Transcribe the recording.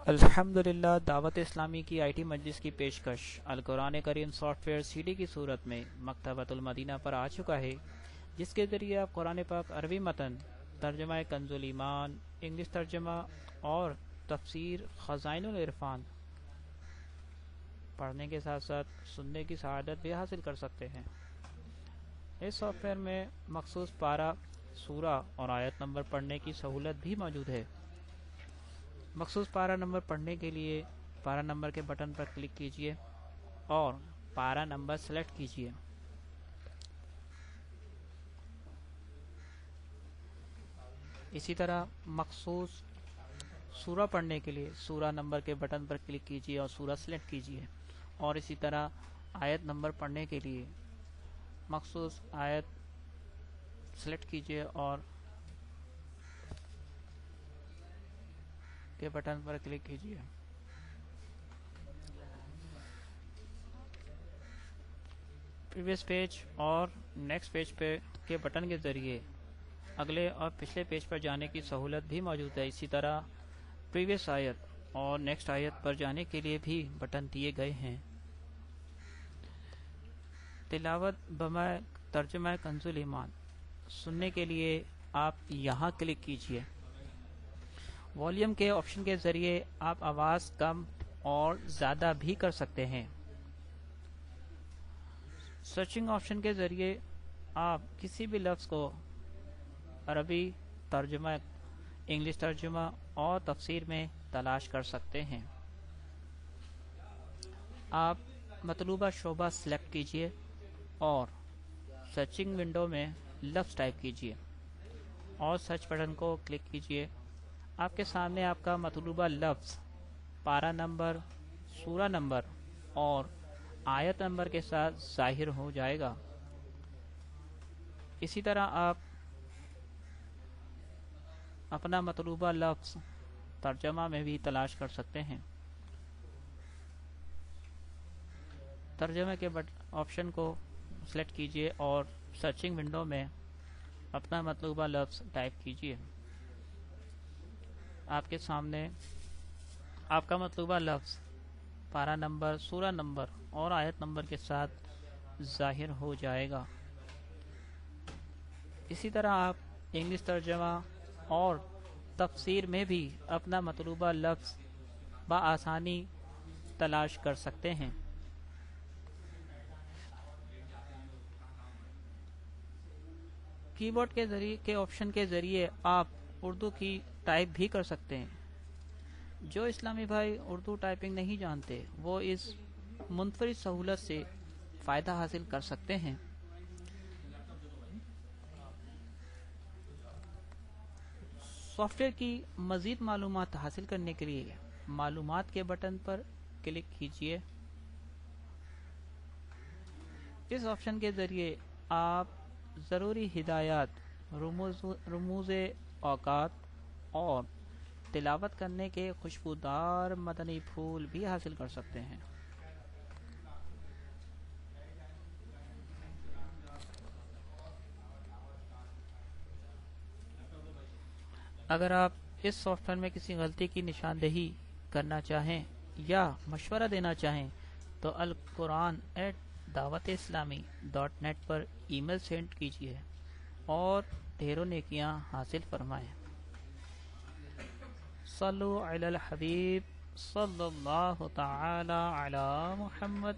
الحمدللہ دعوت اسلامی کی آئی ٹی مجلس کی پیشکش القرآن کریم سافٹ ویئر سی ڈی کی صورت میں مکتبۃ المدینہ پر آ چکا ہے، جس کے ذریعے آپ قرآن پاک عربی متن، ترجمہ کنز الایمان، انگلش ترجمہ اور تفسیر خزائن العرفان پڑھنے کے ساتھ ساتھ سننے کی سعادت بھی حاصل کر سکتے ہیں۔ اس سافٹ ویئر میں مخصوص پارہ، سورہ اور آیت نمبر پڑھنے کی سہولت بھی موجود ہے۔ مخصوص پارہ نمبر پڑھنے کے لیے پارہ نمبر کے بٹن پر کلک کیجیے اور پارہ نمبر سلیکٹ کیجیے۔ اسی طرح مخصوص سورہ پڑھنے کے لیے سورہ نمبر کے بٹن پر کلک کیجیے اور سورہ سلیکٹ کیجیے، اور اسی طرح آیت نمبر پڑھنے کے لیے مخصوص آیت سلیکٹ کیجیے اور کے بٹن پر کلک کیجیے۔ پریویس پیج اور نیکسٹ پیج پہ کے بٹن کے ذریعے اگلے اور پچھلے پیج پر جانے کی سہولت بھی موجود ہے۔ اسی طرح پریویس آیت اور نیکسٹ آیت پر جانے کے لیے بھی بٹن دیے گئے ہیں۔ تلاوت بما ترجمہ کنز الایمان سننے کے لیے آپ یہاں کلک کیجیے۔ والیوم کے آپشن کے ذریعے آپ آواز کم اور زیادہ بھی کر سکتے ہیں۔ سرچنگ آپشن کے ذریعے آپ کسی بھی لفظ کو عربی ترجمہ، انگلش ترجمہ اور تفسیر میں تلاش کر سکتے ہیں۔ آپ مطلوبہ شعبہ سلیکٹ کیجیے اور سرچنگ ونڈو میں لفظ ٹائپ کیجیے اور سرچ بٹن کو کلک کیجیے۔ آپ کے سامنے آپ کا مطلوبہ لفظ پارہ نمبر، سورہ نمبر اور آیت نمبر کے ساتھ ظاہر ہو جائے گا۔ اسی طرح آپ اپنا مطلوبہ لفظ ترجمہ میں بھی تلاش کر سکتے ہیں۔ ترجمہ کے آپشن کو سلیکٹ کیجیے اور سرچنگ ونڈو میں اپنا مطلوبہ لفظ ٹائپ کیجیے۔ آپ کے سامنے آپ کا مطلوبہ لفظ پارہ نمبر، سورہ نمبر اور آیت نمبر کے ساتھ ظاہر ہو جائے گا۔ اسی طرح آپ انگلش ترجمہ اور تفسیر میں بھی اپنا مطلوبہ لفظ بآسانی تلاش کر سکتے ہیں۔ کی بورڈ کے ذریعے کے آپشن کے ذریعے آپ اردو کی ٹائپ بھی کر سکتے ہیں۔ جو اسلامی بھائی اردو ٹائپنگ نہیں جانتے وہ اس منفرد سہولت سے فائدہ حاصل کر سکتے ہیں۔ سافٹ ویئر کی مزید معلومات حاصل کرنے کے لیے معلومات کے بٹن پر کلک کیجیے۔ اس آپشن کے ذریعے آپ ضروری ہدایات، رموز اوقات اور تلاوت کرنے کے خوشبودار مدنی پھول بھی حاصل کر سکتے ہیں۔ اگر آپ اس سافٹ ویئر میں کسی غلطی کی نشاندہی کرنا چاہیں یا مشورہ دینا چاہیں تو alquran@dawatesslami.net پر ای میل سینڈ کیجیے اور ڈھیروں نیکیاں حاصل فرمائیں۔ صلو علی الحبیب صلی اللہ تعالی علی محمد۔